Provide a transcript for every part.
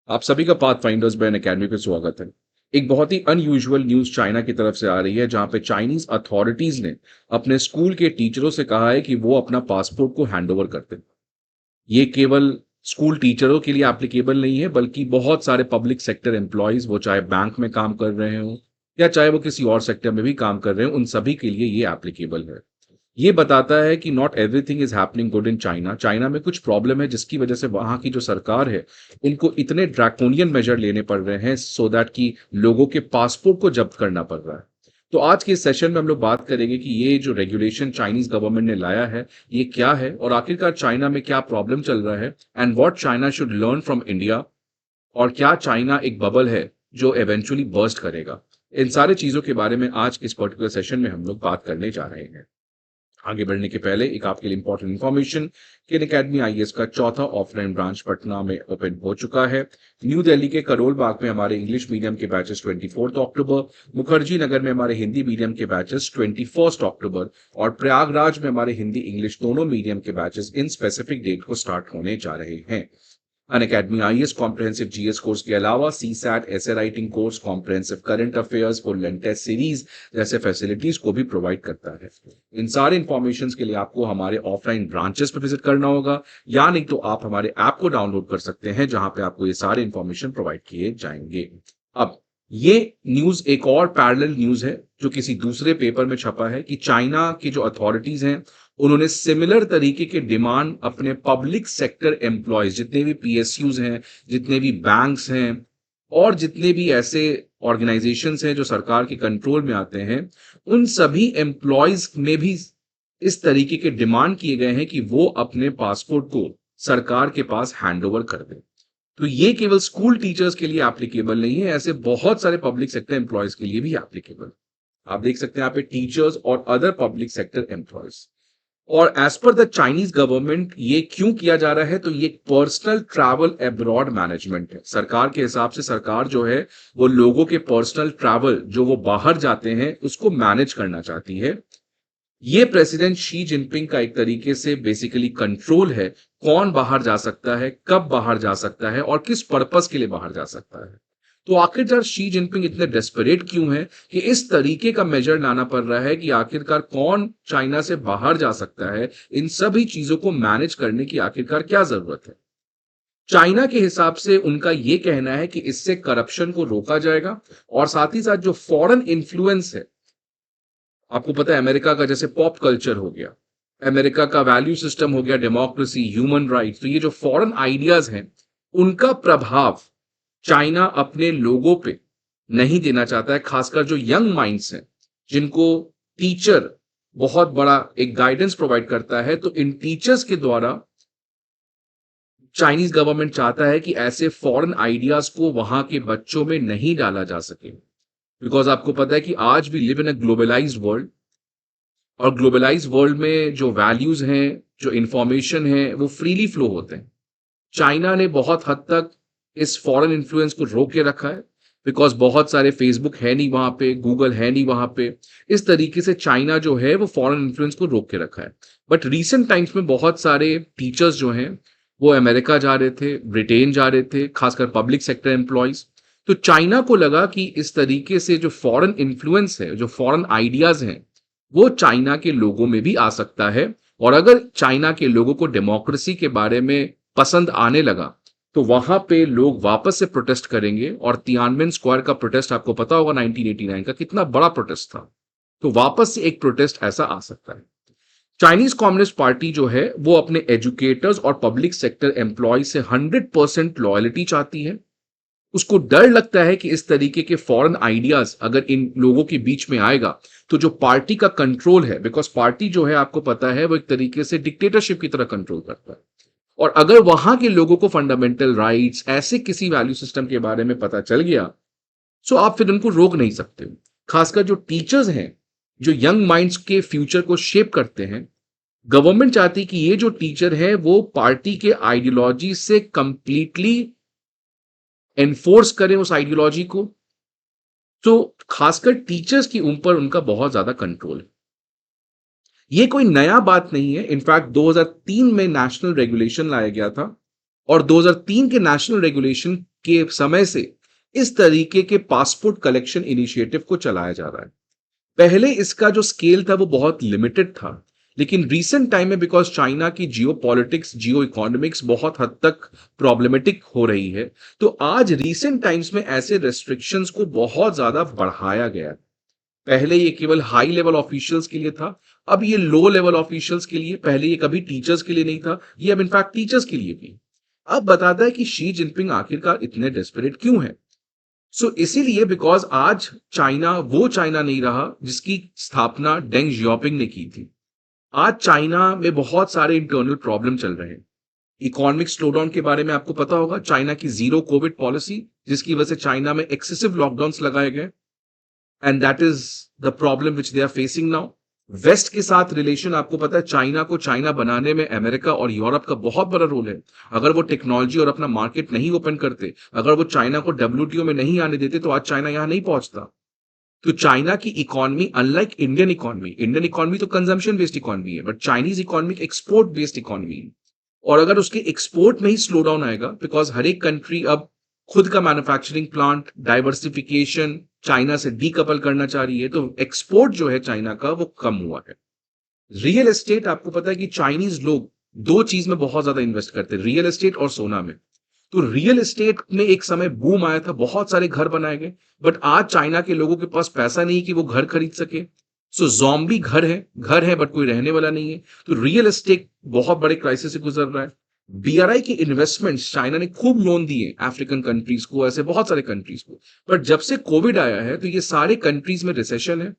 आप सभी का पाथ फाइंडर्स बैन एकेडमी पे स्वागत है। एक बहुत ही अनयूजुअल न्यूज चाइना की तरफ से आ रही है, जहां पे चाइनीज अथॉरिटीज ने अपने स्कूल के टीचरों से कहा है कि वो अपना पासपोर्ट को हैंड ओवर कर दें। ये केवल स्कूल टीचरों के लिए एप्लीकेबल नहीं है, बल्कि बहुत सारे पब्लिक सेक्टर एम्प्लॉयज, वो चाहे बैंक में काम कर रहे हो या चाहे वो किसी और सेक्टर में भी काम कर रहे हो, उन सभी के लिए ये एप्लीकेबल है। ये बताता है कि not everything is happening good in China. China में कुछ प्रॉब्लम है, जिसकी वजह से वहां की जो सरकार है उनको इतने ड्रैकोनियन मेजर लेने पड़ रहे हैं, सो दैट कि लोगों के पासपोर्ट को जब्त करना पड़ रहा है। तो आज के इस सेशन में हम लोग बात करेंगे कि ये जो रेगुलेशन चाइनीज गवर्नमेंट ने लाया है, ये क्या है और आखिरकार चाइना में क्या प्रॉब्लम चल रहा है, and what China should learn from India, और क्या चाइना एक बबल है जो एवेंचुअली बर्स्ट करेगा। इन सारी चीजों के बारे में आज के इस पर्टिकुलर सेशन में हम लोग बात करने जा रहे हैं। आगे बढ़ने के पहले एक आपके लिए इंपॉर्टेंट इन्फॉर्मेशन कि अकेडमी आईएएस का चौथा ऑफलाइन ब्रांच पटना में ओपन हो चुका है। न्यू दिल्ली के करोल बाग में हमारे इंग्लिश मीडियम के बैचेस 24 अक्टूबर, मुखर्जी नगर में हमारे हिंदी मीडियम के बैचेस 21 अक्टूबर और प्रयागराज में हमारे हिंदी इंग्लिश दोनों मीडियम के बैचेस इन स्पेसिफिक डेट को स्टार्ट होने जा रहे हैं। Unacademy IAS comprehensive GS course के अलावा CSAT, essay writing course, comprehensive current affairs, full length test series जैसे फैसिलिटीज को भी प्रोवाइड करता है। इन सारे इंफॉर्मेशन के लिए आपको हमारे ऑफलाइन ब्रांचेस पे विजिट करना होगा, या नहीं तो आप हमारे ऐप को डाउनलोड कर सकते हैं, जहां पे आपको ये सारे इंफॉर्मेशन प्रोवाइड किए जाएंगे। अब ये न्यूज एक और पैरेलल न्यूज है जो किसी दूसरे पेपर में छपा है कि चाइना की जो अथॉरिटीज हैं उन्होंने सिमिलर तरीके के डिमांड अपने पब्लिक सेक्टर एम्प्लॉयज, जितने भी पीएसयूज हैं, जितने भी बैंक्स हैं और जितने भी ऐसे ऑर्गेनाइजेशंस हैं जो सरकार के कंट्रोल में आते हैं, उन सभी एम्प्लॉयज में भी इस तरीके के डिमांड किए गए हैं कि वो अपने पासपोर्ट को सरकार के पास हैंडओवर कर दें। तो ये केवल स्कूल टीचर्स के लिए एप्लीकेबल नहीं है, ऐसे बहुत सारे पब्लिक सेक्टर एम्प्लॉयज के लिए भी एप्लीकेबल। आप देख सकते हैं यहाँ पे टीचर्स और अदर पब्लिक सेक्टर एम्प्लॉयज। और as per the Chinese government ये क्यों किया जा रहा है, तो ये पर्सनल ट्रैवल अब्रॉड मैनेजमेंट है। सरकार के हिसाब से सरकार जो है वो लोगों के पर्सनल ट्रैवल जो वो बाहर जाते हैं उसको मैनेज करना चाहती है। ये प्रेसिडेंट शी जिनपिंग का एक तरीके से बेसिकली कंट्रोल है, कौन बाहर जा सकता है, कब बाहर जा सकता है और किस पर्पस के लिए बाहर जा सकता है। तो आखिरकार शी जिनपिंग इतने डेस्परेट क्यों है कि इस तरीके का मेजर लाना पड़ रहा है कि आखिरकार कौन चाइना से बाहर जा सकता है, इन सभी चीजों को मैनेज करने की आखिरकार क्या जरूरत है। चाइना के हिसाब से उनका यह कहना है कि इससे करप्शन को रोका जाएगा और साथ ही साथ जो फॉरेन इन्फ्लुएंस है, आपको पता है अमेरिका का जैसे पॉप कल्चर हो गया, अमेरिका का वैल्यू सिस्टम हो गया, डेमोक्रेसी, ह्यूमन राइट्स, तो ये जो फॉरेन आइडियाज हैं उनका प्रभाव चाइना अपने लोगों पे नहीं देना चाहता है। खासकर जो यंग माइंड्स हैं, जिनको टीचर बहुत बड़ा एक गाइडेंस प्रोवाइड करता है, तो इन टीचर्स के द्वारा चाइनीज गवर्नमेंट चाहता है कि ऐसे फॉरेन आइडियाज को वहां के बच्चों में नहीं डाला जा सके। बिकॉज आपको पता है कि आज भी live in a globalised world, और ग्लोबलाइज वर्ल्ड में जो वैल्यूज हैं, जो इंफॉर्मेशन है, वो फ्रीली फ्लो होते हैं। चाइना ने बहुत हद तक इस फॉरेन इन्फ्लुएंस को रोक के रखा है, बिकॉज बहुत सारे फेसबुक है नहीं वहां पे, गूगल है नहीं वहां पे। इस तरीके से चाइना जो है वो फॉरेन इन्फ्लुएंस को रोक के रखा है। बट रीसेंट टाइम्स में बहुत सारे टीचर्स जो हैं वो अमेरिका जा रहे थे, ब्रिटेन जा रहे थे, खासकर पब्लिक सेक्टर एम्प्लॉयज। तो चाइना को लगा कि इस तरीके से जो फॉरेन इन्फ्लुएंस है, जो फॉरेन आइडियाज हैं, वो चाइना के लोगों में भी आ सकता है। और अगर चाइना के लोगों को डेमोक्रेसी के बारे में पसंद आने लगा, तो वहां पे लोग वापस से प्रोटेस्ट करेंगे। और तियानमेन स्क्वायर का प्रोटेस्ट आपको पता होगा 1989 का कितना बड़ा प्रोटेस्ट था। तो वापस से एक प्रोटेस्ट ऐसा आ सकता है। चाइनीज कम्युनिस्ट पार्टी जो है वो अपने एजुकेटर्स और पब्लिक सेक्टर एम्प्लॉय से 100% लॉयल्टी चाहती है। उसको डर लगता है कि इस तरीके के फॉरेन आइडियाज अगर इन लोगों के बीच में आएगा, तो जो पार्टी का कंट्रोल है, बिकॉज पार्टी जो है आपको पता है वो एक तरीके से डिक्टेटरशिप की तरह कंट्रोल करता है। और अगर वहां के लोगों को फंडामेंटल राइट्स, ऐसे किसी वैल्यू सिस्टम के बारे में पता चल गया, तो आप फिर उनको रोक नहीं सकते हो। खासकर जो टीचर्स हैं, जो यंग माइंड्स के फ्यूचर को शेप करते हैं, गवर्नमेंट चाहती है कि ये जो टीचर है वो पार्टी के आइडियोलॉजी से कंप्लीटली एनफोर्स करें उस आइडियोलॉजी को। तो खासकर टीचर्स के ऊपर उनका बहुत ज्यादा कंट्रोल है। ये कोई नया बात नहीं है। इनफैक्ट 2003 में नेशनल रेगुलेशन लाया गया था, और 2003 के नेशनल रेगुलेशन के समय से इस तरीके के पासपोर्ट कलेक्शन इनिशिएटिव को चलाया जा रहा है। पहले इसका जो स्केल था वो बहुत लिमिटेड था, लेकिन रीसेंट टाइम में बिकॉज चाइना की जियो पॉलिटिक्स, जियो इकोनॉमिक्स बहुत हद तक प्रॉब्लमेटिक हो रही है, तो आज रीसेंट टाइम्स में ऐसे रेस्ट्रिक्शंस को बहुत ज्यादा बढ़ाया गया है। पहले ये केवल हाई लेवल ऑफिशियल्स के लिए था, अब ये लो लेवल ऑफिशियल्स के लिए, पहले ये कभी टीचर्स के लिए नहीं था, ये अब इनफैक्ट टीचर्स के लिए भी। अब बताता है कि शी जिनपिंग आखिरकार इतने डेस्परेट क्यों है। इसीलिए बिकॉज आज चाइना वो चाइना नहीं रहा जिसकी स्थापना डेंग जियाओपिंग ने की थी। आज चाइना में बहुत सारे इंटरनल प्रॉब्लम चल रहे हैं। इकोनॉमिक स्लोडाउन के बारे में आपको पता होगा, चाइना की जीरो कोविड पॉलिसी, जिसकी वजह से चाइना में एक्सेसिव लॉकडाउन्स लगाए गए, and that is the problem which they are facing now. West के साथ रिलेशन, आपको पता है चाइना को चाइना बनाने में अमेरिका और यूरोप का बहुत बड़ा रोल है। अगर वो टेक्नोलॉजी और अपना मार्केट नहीं ओपन करते, अगर वो चाइना को डब्ल्यूटीओ में नहीं आने देते, तो आज चाइना यहां नहीं पहुंचता। तो चाइना की इकोनॉमी अनलाइक इंडियन इकोनॉमी तो कंजम्पशन बेस्ड इकोनॉमी है, but Chinese economy export based economy है। और अगर उसके एक्सपोर्ट में ही स्लो डाउन आएगा, बिकॉज हर एक कंट्री अब खुद का मैन्युफैक्चरिंग प्लांट, डाइवर्सिफिकेशन चाइना से डीकपल करना चाह रही है, तो एक्सपोर्ट जो है चाइना का वो कम हुआ है। रियल एस्टेट, आपको पता है कि चाइनीज लोग दो चीज में बहुत ज्यादा इन्वेस्ट करते हैं, रियल एस्टेट और सोना में। तो रियल एस्टेट में एक समय बूम आया था, बहुत सारे घर बनाए गए, बट आज चाइना के लोगों के पास पैसा नहीं कि वो घर खरीद सके। ज़ॉम्बी घर है बट कोई रहने वाला नहीं है। तो रियल एस्टेट बहुत बड़े क्राइसिस से गुजर रहा है। बीआरआई की इन्वेस्टमेंट्स चाइना ने खूब लोन दिए अफ्रीकन कंट्रीज को, ऐसे बहुत सारे कंट्रीज को। बट जब से कोविड आया है तो ये सारे कंट्रीज में रिसेशन है,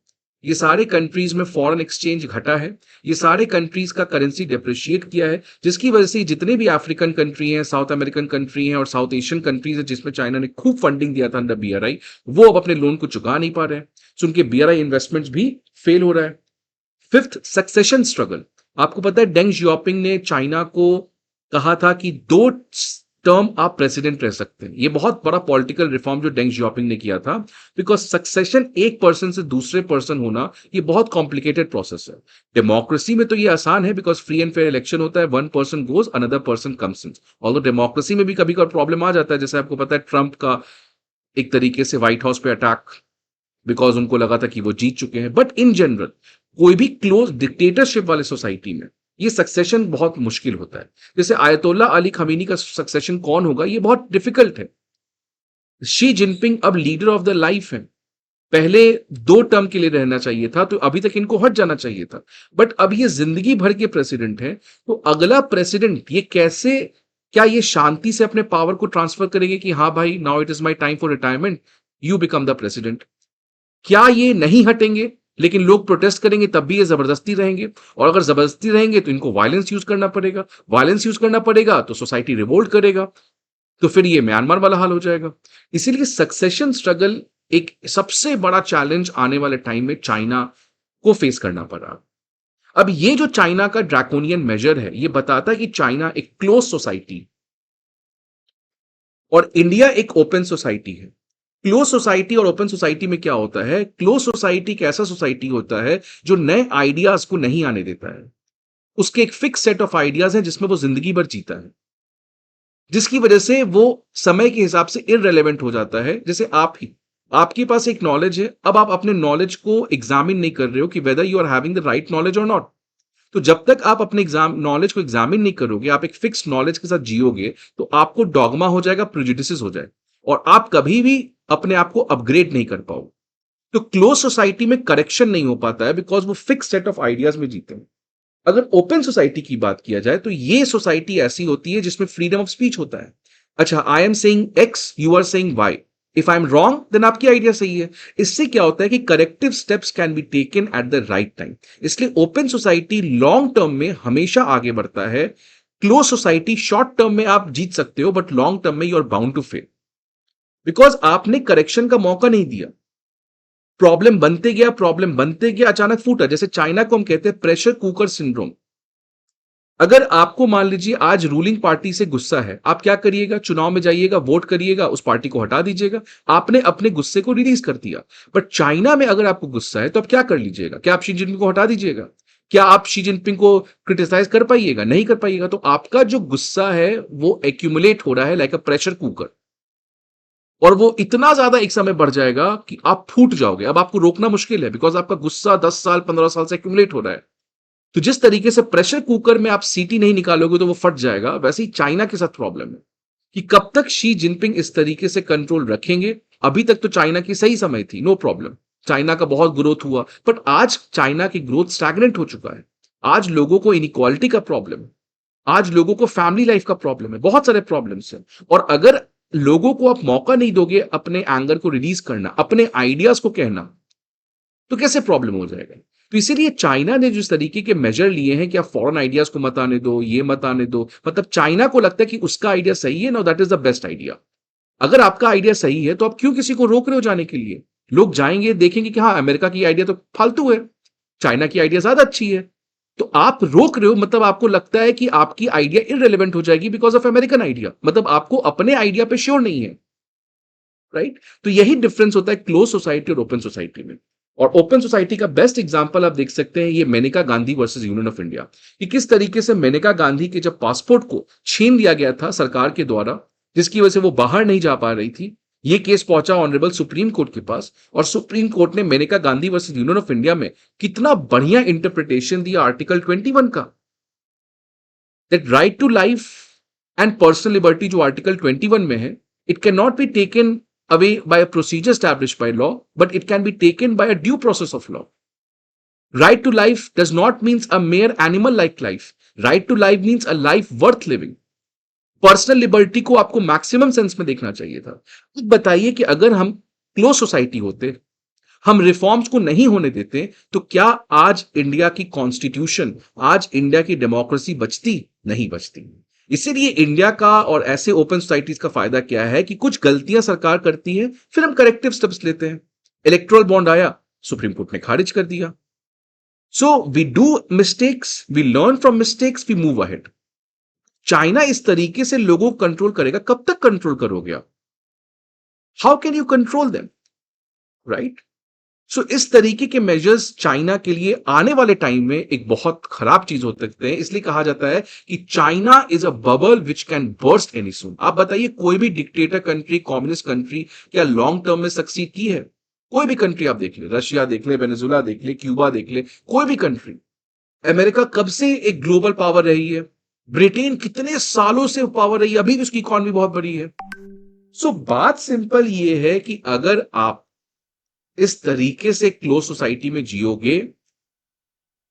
ये सारे कंट्रीज में फॉरेन एक्सचेंज घटा है, ये सारे कंट्रीज का करेंसी डेप्रिशिएट किया है, जिसकी वजह से जितने भी अफ्रीकन कंट्री हैं, साउथ अमेरिकन कंट्री हैं और साउथ एशियन कंट्रीज है जिसमें चाइना ने खूब फंडिंग दिया था अंडर बीआरआई, वो अब अपने लोन को चुका नहीं पा रहे हैं। सो उनके बीआरआई इन्वेस्टमेंट्स भी फेल हो रहा है। Fifth, succession struggle. आपको पता है डेंग जियाओपिंग ने चाइना को कहा था कि 2 टर्म आप प्रेसिडेंट रह सकते हैं। ये बहुत बड़ा पॉलिटिकल रिफॉर्म जो डेंग जियाओपिंग ने किया था, बिकॉज सक्सेशन एक पर्सन से दूसरे पर्सन होना ये बहुत कॉम्प्लिकेटेड प्रोसेस है। डेमोक्रेसी में तो ये आसान है, because free and fair election होता है, one person goes another person comes in. Although democracy में भी कभी कभी प्रॉब्लम आ जाता है, जैसे आपको पता है ट्रंप का एक तरीके से व्हाइट हाउस पे अटैक, बिकॉज उनको लगा था कि वो जीत चुके हैं। बट इन जनरल कोई भी क्लोज डिक्टेटरशिप वाले सोसाइटी में ये सक्सेशन बहुत मुश्किल होता है। जैसे आयतुल्ला अली खमीनी का सक्सेशन कौन होगा, ये बहुत डिफिकल्ट है। शी जिनपिंग अब लीडर ऑफ द लाइफ है। पहले 2 टर्म के लिए रहना चाहिए था, तो अभी तक इनको हट जाना चाहिए था, बट अब ये जिंदगी भर के प्रेसिडेंट है। तो अगला प्रेसिडेंट ये कैसे, क्या ये शांति से अपने पावर को ट्रांसफर करेंगे कि हाँ भाई now it is my time for retirement, you become the president? क्या ये नहीं हटेंगे, लेकिन लोग प्रोटेस्ट करेंगे तब भी ये जबरदस्ती रहेंगे? और अगर जबरदस्ती रहेंगे तो इनको वायलेंस यूज करना पड़ेगा, वायलेंस यूज करना पड़ेगा तो सोसाइटी रिवोल्ट करेगा, तो फिर ये म्यांमार वाला हाल हो जाएगा। इसीलिए सक्सेशन स्ट्रगल एक सबसे बड़ा चैलेंज आने वाले टाइम में चाइना को फेस करना पड़ा। अब ये जो चाइना का ड्रैकोनियन मेजर है, ये बताता है कि चाइना एक क्लोज सोसाइटी और इंडिया एक ओपन सोसाइटी है। क्लोज सोसाइटी और ओपन सोसाइटी में क्या होता है? क्लोज सोसाइटी एक ऐसा सोसाइटी होता है जो नए आइडियाज को नहीं आने देता है। उसके एक फिक्स सेट ऑफ आइडियाज है जिसमें वो जिंदगी भर जीता है, जिसकी वजह से वो समय के हिसाब से इररिलेवेंट हो जाता है। जैसे आप ही, आपके पास एक नॉलेज है, अब आप अपने नॉलेज को एग्जामिन नहीं कर रहे हो कि whether you are having the right knowledge और नॉट। तो जब तक आप अपने नॉलेज को एग्जामिन नहीं करोगे, आप एक फिक्स नॉलेज के साथ जियोगे, तो आपको डॉगमा हो जाएगा, प्रेजुडिसेस हो जाएगा, और आप कभी भी अपने आप को अपग्रेड नहीं कर पाओगे। तो क्लोज सोसाइटी में करेक्शन नहीं हो पाता है, बिकॉज वो फिक्स सेट ऑफ आइडियाज में जीते हैं। अगर ओपन सोसाइटी की बात किया जाए तो ये सोसाइटी ऐसी होती है जिसमें फ्रीडम ऑफ स्पीच होता है। अच्छा, I am saying X, you are saying Y, if I am wrong then आपकी आइडिया सही है। इससे क्या होता है कि corrective steps can be taken at the right time. इसलिए ओपन सोसाइटी लॉन्ग टर्म में हमेशा आगे बढ़ता है। क्लोज सोसाइटी शॉर्ट टर्म में आप जीत सकते हो, बट लॉन्ग टर्म में you are bound to fail, because आपने करेक्शन का मौका नहीं दिया। प्रॉब्लम बनते गया, अचानक फूटा। जैसे चाइना को हम कहते हैं प्रेशर कुकर सिंड्रोम। अगर आपको मान लीजिए आज रूलिंग पार्टी से गुस्सा है, आप क्या करिएगा? चुनाव में जाइएगा, वोट करिएगा, उस पार्टी को हटा दीजिएगा, आपने अपने गुस्से को रिलीज कर दिया। बट चाइना में अगर आपको गुस्सा है तो आप क्या कर लीजिएगा? क्या आप शी जिनपिंग को हटा दीजिएगा? क्या आप शी जिनपिंग को क्रिटिसाइज कर पाइएगा? नहीं कर पाइएगा। तो आपका जो गुस्सा है वो एक्यूमुलेट हो रहा है लाइक अ प्रेशर कुकर। और वो इतना ज्यादा एक समय बढ़ जाएगा कि आप फूट जाओगे। अब आपको रोकना मुश्किल है, बिकॉज आपका गुस्सा 10 साल 15 साल से एक्यूमुलेट हो रहा है। तो जिस तरीके से प्रेशर कुकर में आप सीटी नहीं निकालोगे तो वो फट जाएगा, वैसे ही चाइना के साथ प्रॉब्लम है कि कब तक शी जिनपिंग इस तरीके से कंट्रोल रखेंगे। अभी तक तो चाइना की सही समय थी, नो प्रॉब्लम, चाइना का बहुत ग्रोथ हुआ, बट आज चाइना की ग्रोथ स्टैग्नेंट हो चुका है। आज लोगों को इनइक्वालिटी का प्रॉब्लम है, आज लोगों को फैमिली लाइफ का प्रॉब्लम है, बहुत सारे प्रॉब्लम्स हैं। और अगर लोगों को आप मौका नहीं दोगे अपने एंगर को रिलीज करना, अपने आइडियाज को कहना, तो कैसे प्रॉब्लम हो जाएगा। तो इसीलिए चाइना ने जिस तरीके के मेजर लिए हैं कि आप फॉरेन आइडियाज को मत आने दो, ये मत आने दो, मतलब चाइना को लगता है कि उसका आइडिया सही है, know that is the best idea. अगर आपका आइडिया सही है तो आप क्यों किसी को रोक रहे हो जाने के लिए। लोग जाएंगे, देखेंगे कि हाँ अमेरिका की आइडिया तो फालतू है, चाइना की आइडिया ज्यादा अच्छी है। तो आप रोक रहे हो, मतलब आपको लगता है कि आपकी आइडिया इररिलेवेंट हो जाएगी बिकॉज ऑफ अमेरिकन आइडिया, मतलब आपको अपने आइडिया पे श्योर नहीं है, राइट। तो यही डिफरेंस होता है क्लोज सोसाइटी और ओपन सोसाइटी में। और ओपन सोसाइटी का बेस्ट एग्जांपल आप देख सकते हैं ये Menaka Gandhi versus Union of India, कि किस तरीके से मेनका गांधी के जब पासपोर्ट को छीन लिया गया था सरकार के द्वारा, जिसकी वजह से वो बाहर नहीं जा पा रही थी, ये केस पहुंचा ऑनरेबल सुप्रीम कोर्ट के पास, और सुप्रीम कोर्ट ने Menaka Gandhi versus Union of India में कितना बढ़िया इंटरप्रिटेशन दिया आर्टिकल 21 का, that right to life and personal liberty जो आर्टिकल 21 में है, it can not be taken away by a procedure established by law, but it can be taken by a due process of law. Right to life does not mean a mere animal-like life. Right to life means a life worth living. Personal liberty को आपको maximum sense में देखना चाहिए था। बताइए कि अगर हम क्लोज सोसाइटी होते, हम रिफॉर्म्स को नहीं होने देते, तो क्या आज इंडिया की कॉन्स्टिट्यूशन, आज इंडिया की डेमोक्रेसी बचती? नहीं बचती। इसीलिए इंडिया का और ऐसे ओपन सोसाइटीज का फायदा क्या है कि कुछ गलतियां सरकार करती है, फिर हम करेक्टिव स्टेप्स लेते हैं। इलेक्ट्रल बॉन्ड आया, सुप्रीम कोर्ट ने खारिज कर दिया। So we do mistakes, we learn from mistakes, we move ahead. China इस तरीके से लोगों को कंट्रोल करेगा, कब तक कंट्रोल करोगे आप? How can you control them, right? So इस तरीके के मेजर्स चाइना के लिए आने वाले टाइम में एक बहुत खराब चीज हो सकते हैं। इसलिए कहा जाता है कि China is a bubble which can burst any soon. आप बताइए कोई भी डिक्टेटर कंट्री, कम्युनिस्ट कंट्री क्या लॉन्ग टर्म में सक्सीड की है? कोई भी कंट्री आप देख ले, रशिया देख ले, वेनेजुला देख ले, क्यूबा देख ले, कोई भी कंट्री। अमेरिका कब से एक ग्लोबल पावर रही है, ब्रिटेन कितने सालों से पावर रही है, अभी भी उसकी इकॉनमी बहुत बड़ी है। सो बात सिंपल ये है कि अगर आप इस तरीके से क्लोज सोसाइटी में जियोगे,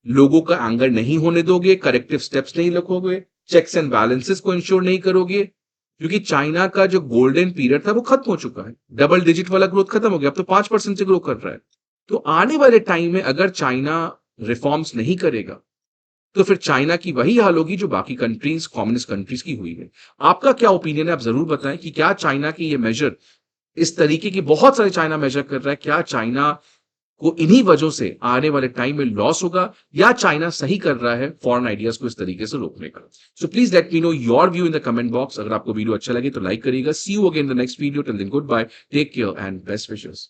लोगों का एंगर नहीं होने दोगे, करेक्टिव स्टेप्स नहीं रखोगे, चेक्स एंड बैलेंसेस को इंश्योर नहीं करोगे, क्योंकि चाइना का जो गोल्डन पीरियड था वो खत्म हो चुका है, डबल डिजिट वाला ग्रोथ खत्म हो गया, अब तो 5% से ग्रो कर रहा है। तो आने वाले टाइम में अगर चाइना रिफॉर्म्स नहीं करेगा तो फिर चाइना की वही हाल होगी जो बाकी कंट्रीज, कम्युनिस्ट कंट्रीज की हुई है। आपका क्या ओपिनियन है, आप जरूर बताएं कि क्या चाइना की ये मेजर, इस तरीके की बहुत सारे चाइना मेजर कर रहा है, क्या चाइना को इन्हीं वजहों से आने वाले टाइम में लॉस होगा, या चाइना सही कर रहा है फॉरेन आइडियाज को इस तरीके से रोकने का। So please let me know your view in the comment box. अगर आपको वीडियो अच्छा लगे तो लाइक करिएगा। See you again in the next video, till then goodbye, take care and best wishes.